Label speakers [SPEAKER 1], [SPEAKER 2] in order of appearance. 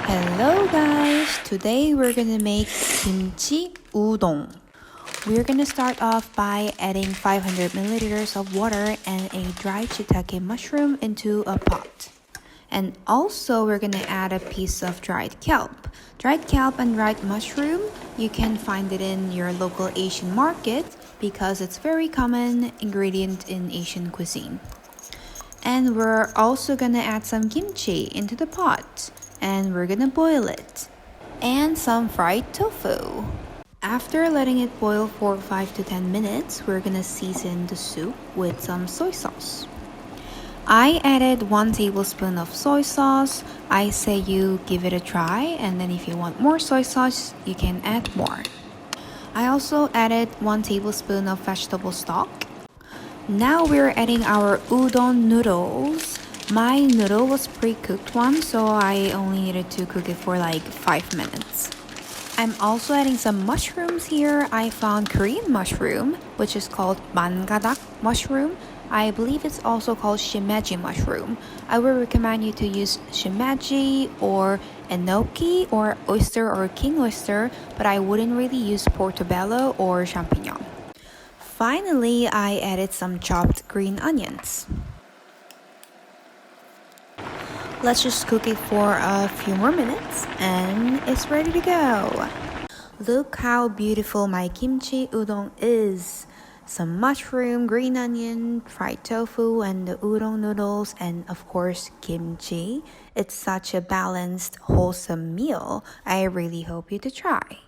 [SPEAKER 1] Hello guys! Today we're gonna make Kimchi Udon. We're gonna start off by adding 500 milliliters of water and a dried shiitake mushroom into a pot. And also we're gonna add a piece of dried kelp. Dried kelp and dried mushroom, you can find it in your local Asian market because it's very common ingredient in Asian cuisine. And we're also gonna add some kimchi into the pot and we're gonna boil it. And some fried tofu. After letting it boil for 5 to 10 minutes, we're gonna season the soup with some soy sauce. I added 1 tablespoon of soy sauce. I say you give it a try, and then if you want more soy sauce, you can add more. I also added 1 tablespoon of vegetable stock. Now we're adding our udon noodles. My noodle was pre-cooked one, so I only needed to cook it for like 5 minutes. I'm also adding some mushrooms here. I found Korean mushroom, which is called mangadak mushroom. I believe it's also called shimeji mushroom. I would recommend you to use shimeji or enoki or oyster or king oyster, but I wouldn't really use portobello or champignon. Finally, I added some chopped green onions. Let's just cook it for a few more minutes and it's ready to go. Look how beautiful my kimchi udon is. Some mushroom, green onion, fried tofu, and the udon noodles, and of course kimchi. It's such a balanced, wholesome meal. I really hope you to try.